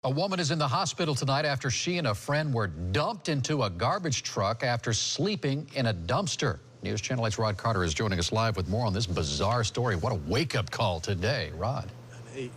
A woman is in the hospital tonight after she and a friend were dumped into a garbage truck after sleeping in a dumpster. News Channel 8's Rod Carter is joining us live with more on this bizarre story. What a wake-up call today, Rod.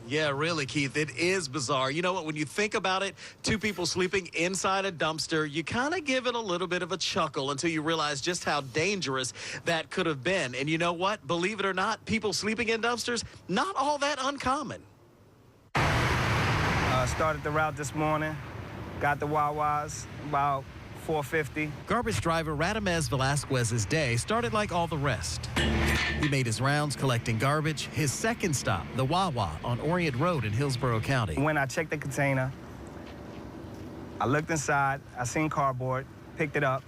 Yeah, really, Keith. It is bizarre. You know what? When you think about it, two people sleeping inside a dumpster, you kind of give it a little bit of a chuckle until you realize just how dangerous that could have been. And you know what? Believe it or not, people sleeping in dumpsters, not all that uncommon. Started the route this morning, got the Wawas about 4:50. Garbage driver Radamez Velasquez's day started like all the rest. He made his rounds collecting garbage. His second stop, the Wawa on Orient Road in Hillsborough County. When I checked the container, I looked inside, I seen cardboard, picked it up.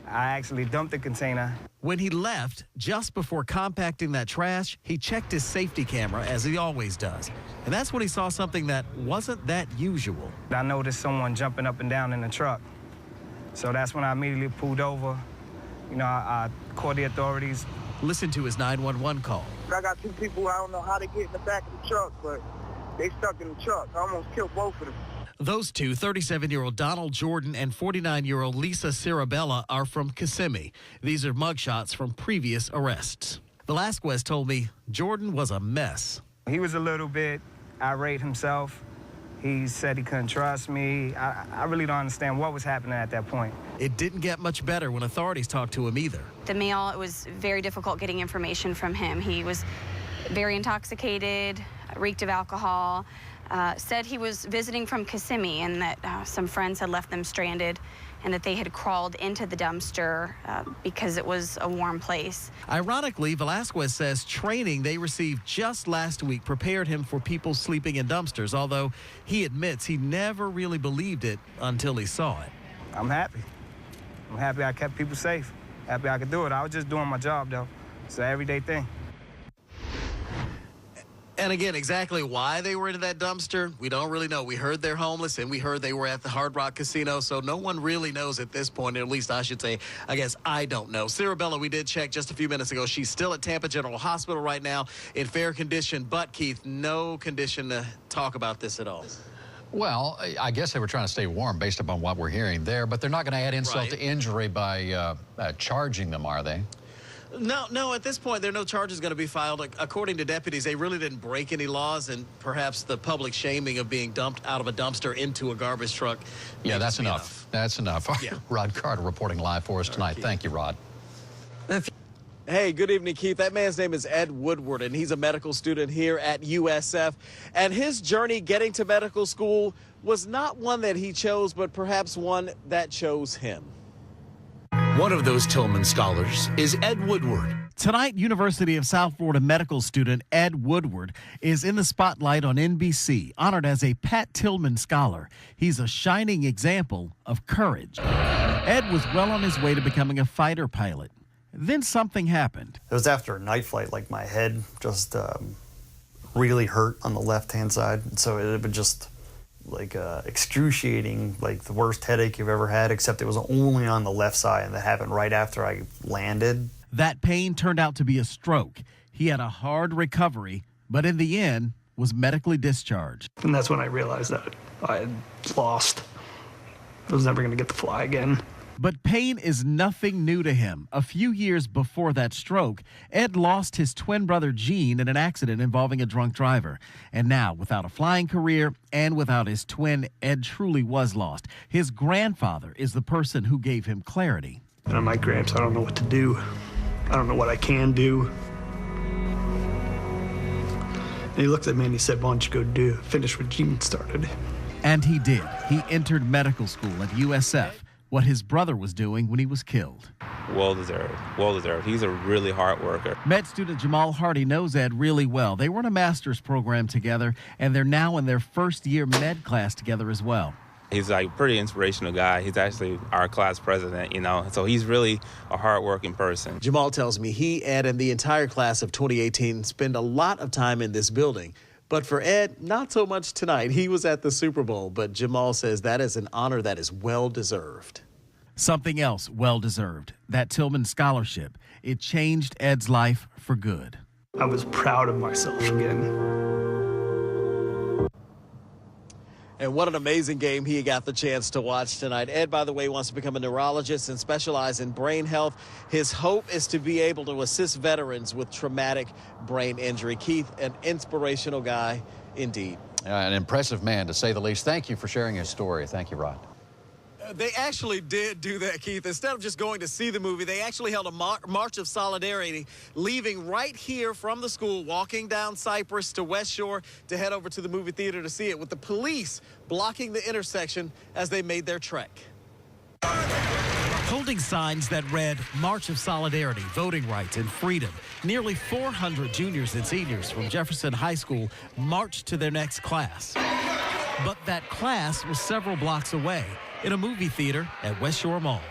I actually dumped the container. When he left, just before compacting that trash, he checked his safety camera, as he always does. And that's when he saw something that wasn't that usual. I noticed someone jumping up and down in the truck. So that's when I immediately pulled over. You know, I called the authorities. Listen to his 911 call. I got two people, I don't know how they get in the back of the truck, but they stuck in the truck. I almost killed both of them. Those two, 37-year-old Donald Jordan and 49-year-old Lisa Cirabella, are from Kissimmee. These are mugshots from previous arrests. Velasquez told me Jordan was a mess. He was a little bit irate himself. He said he couldn't trust me. I really don't understand what was happening at that point. It didn't get much better when authorities talked to him either. The mail, it was very difficult getting information from him. He was very intoxicated, reeked of alcohol. Said he was visiting from Kissimmee and that some friends had left them stranded and that they had crawled into the dumpster because it was a warm place. Ironically, Velasquez says training they received just last week prepared him for people sleeping in dumpsters, although he admits he never really believed it until he saw it. I'm happy. I'm happy I kept people safe. Happy I could do it. I was just doing my job, though. It's an everyday thing. And again, exactly why they were into that dumpster, we don't really know. We heard they're homeless, and we heard they were at the Hard Rock Casino, so no one really knows at this point, or at least I should say, I guess I don't know. Cirabella, we did check just a few minutes ago. She's still at Tampa General Hospital right now in fair condition, but, Keith, no condition to talk about this at all. Well, I guess they were trying to stay warm based upon what we're hearing there, but they're not going to add insult to injury by charging them, are they? No, at this point, there are no charges going to be filed. According to deputies, they really didn't break any laws, and perhaps the public shaming of being dumped out of a dumpster into a garbage truck. Yeah, that's enough. That's enough. Yeah. Rod Carter reporting live for us tonight. Thank you, Rod. Hey, good evening, Keith. That man's name is Ed Woodward, and he's a medical student here at USF. And his journey getting to medical school was not one that he chose, but perhaps one that chose him. One of those Tillman scholars is Ed Woodward. Tonight, University of South Florida medical student Ed Woodward is in the spotlight on NBC, honored as a Pat Tillman Scholar. He's a shining example of courage. Ed was well on his way to becoming a fighter pilot. Then something happened. It was after a night flight, like my head just really hurt on the left-hand side. And so it would just like excruciating, like the worst headache you've ever had, except it was only on the left side, and that happened right after I landed. That pain turned out to be a stroke. He had a hard recovery, but in the end was medically discharged. And that's when I realized that I had lost. I was never going to get to fly again. But pain is nothing new to him. A few years before that stroke, Ed lost his twin brother Gene in an accident involving a drunk driver. And now, without a flying career and without his twin, Ed truly was lost. His grandfather is the person who gave him clarity. And I'm like, Gramps, I don't know what to do. I don't know what I can do. And he looked at me and he said, why don't you go finish what Gene started. And he did. He entered medical school at USF. What his brother was doing when he was killed. Well deserved. Well deserved. He's a really hard worker. Med student Jamal Hardy knows Ed really well. They were in a master's program together, and they're now in their first year med class together as well. He's like a pretty inspirational guy. He's actually our class president, you know, so he's really a hardworking person. Jamal tells me he, Ed, and the entire class of 2018 spend a lot of time in this building. But for Ed, not so much tonight. He was at the Super Bowl, but Jamal says that is an honor that is well-deserved. Something else well-deserved, that Tillman Scholarship. It changed Ed's life for good. I was proud of myself again. And what an amazing game he got the chance to watch tonight. Ed, by the way, wants to become a neurologist and specialize in brain health. His hope is to be able to assist veterans with traumatic brain injury. Keith, an inspirational guy indeed. An impressive man, to say the least. Thank you for sharing his story. Thank you, Rod. They actually did do that, Keith. Instead of just going to see the movie, they actually held a March of Solidarity, leaving right here from the school, walking down Cypress to West Shore to head over to the movie theater to see it, with the police blocking the intersection as they made their trek. Holding signs that read March of Solidarity, Voting Rights and Freedom, nearly 400 juniors and seniors from Jefferson High School marched to their next class. But that class was several blocks away, in a movie theater at West Shore Mall.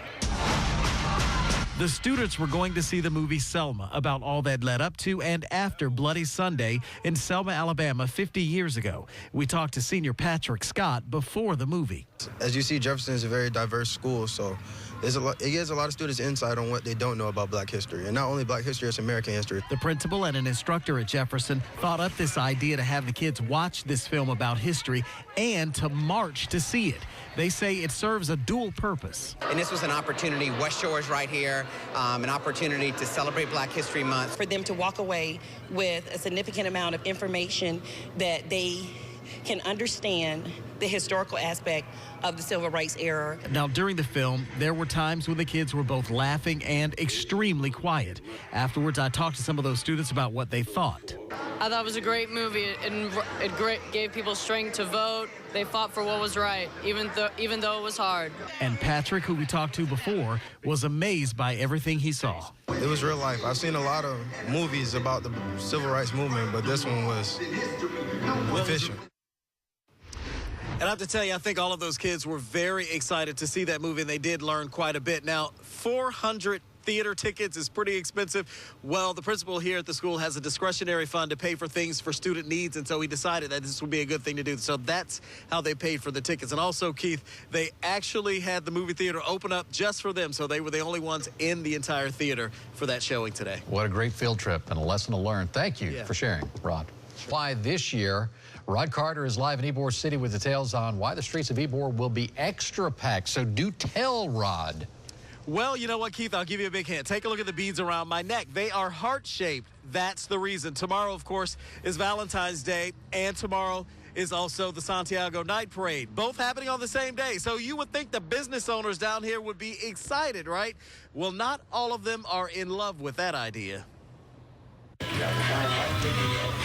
The students were going to see the movie Selma, about all that led up to and after Bloody Sunday in Selma, Alabama 50 years ago. We talked to senior Patrick Scott before the movie. As you see, Jefferson is a very diverse school, so it gives a lot of students insight on what they don't know about Black history. And not only Black history, it's American history. The principal and an instructor at Jefferson thought up this idea to have the kids watch this film about history and to march to see it. They say it serves a dual purpose. And this was an opportunity, West Shore is right here, an opportunity to celebrate Black History Month. For them to walk away with a significant amount of information that they can understand the historical aspect of the civil rights era. Now, during the film, there were times when the kids were both laughing and extremely quiet. Afterwards, I talked to some of those students about what they thought. I thought it was a great movie. It gave people strength to vote. They fought for what was right, even though it was hard. And Patrick, who we talked to before, was amazed by everything he saw. It was real life. I've seen a lot of movies about the civil rights movement, but this one was efficient. And I have to tell you, I think all of those kids were very excited to see that movie, and they did learn quite a bit. Now, 400 theater tickets is pretty expensive. Well, the principal here at the school has a discretionary fund to pay for things for student needs, and so he decided that this would be a good thing to do. So that's how they paid for the tickets. And also, Keith, they actually had the movie theater open up just for them, so they were the only ones in the entire theater for that showing today. What a great field trip and a lesson to learn. Thank you for sharing, Rod. Why this year, Rod Carter is live in Ybor City with details on why the streets of Ybor will be extra packed. So do tell, Rod. Well, you know what, Keith? I'll give you a big hint. Take a look at the beads around my neck. They are heart-shaped. That's the reason. Tomorrow, of course, is Valentine's Day, and tomorrow is also the Santiago Night Parade, both happening on the same day. So you would think the business owners down here would be excited, right? Well, not all of them are in love with that idea.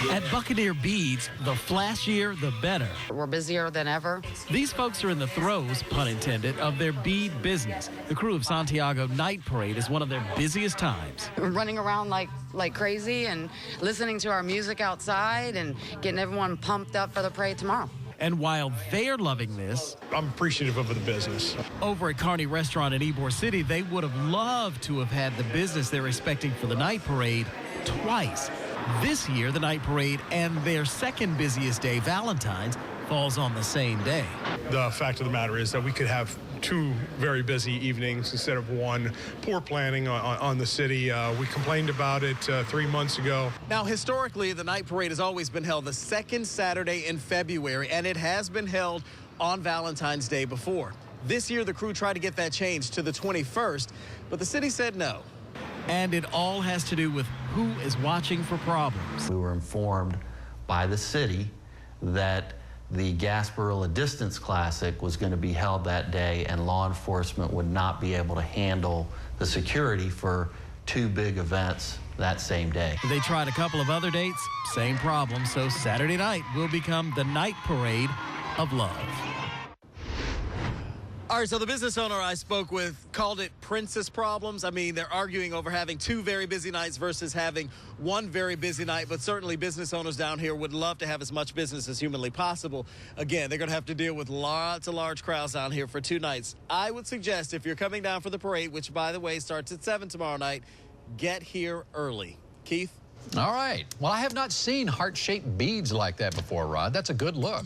At Buccaneer Beads, the flashier, the better. We're busier than ever. These folks are in the throes, pun intended, of their bead business. The crew of Santiago Night Parade is one of their busiest times. We're running around like crazy and listening to our music outside and getting everyone pumped up for the parade tomorrow. And while they're loving this, I'm appreciative of the business. Over at Kearney Restaurant in Ybor City, they would have loved to have had the business they're expecting for the night parade twice. This year, the night parade and their second busiest day, Valentine's, falls on the same day. The fact of the matter is that we could have two very busy evenings instead of one. Poor planning on the city. We complained about it 3 months ago. Now, historically, the night parade has always been held the second Saturday in February, and it has been held on Valentine's Day before. This year, the crew tried to get that changed to the 21st, but the city said no. And it all has to do with who is watching for problems. We were informed by the city that the Gasparilla Distance Classic was going to be held that day, and law enforcement would not be able to handle the security for two big events that same day. They tried a couple of other dates, same problem, so Saturday night will become the night parade of love. All right, so the business owner I spoke with called it princess problems. I mean, they're arguing over having two very busy nights versus having one very busy night, but certainly business owners down here would love to have as much business as humanly possible. Again, they're going to have to deal with lots of large crowds down here for 2 nights. I would suggest if you're coming down for the parade, which, by the way, starts at 7 tomorrow night, get here early. Keith? All right. Well, I have not seen heart-shaped beads like that before, Rod. That's a good look.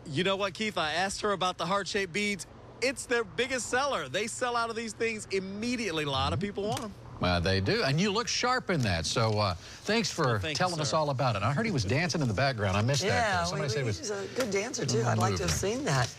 You know what, Keith? I asked her about the heart-shaped beads. It's their biggest seller. They sell out of these things immediately. A lot of people want them. They do, and you look sharp in that. So thanks for telling us all about it. I heard he was dancing in the background. I missed that. Yeah, Somebody said he's a good dancer, too. I'd like to have seen that.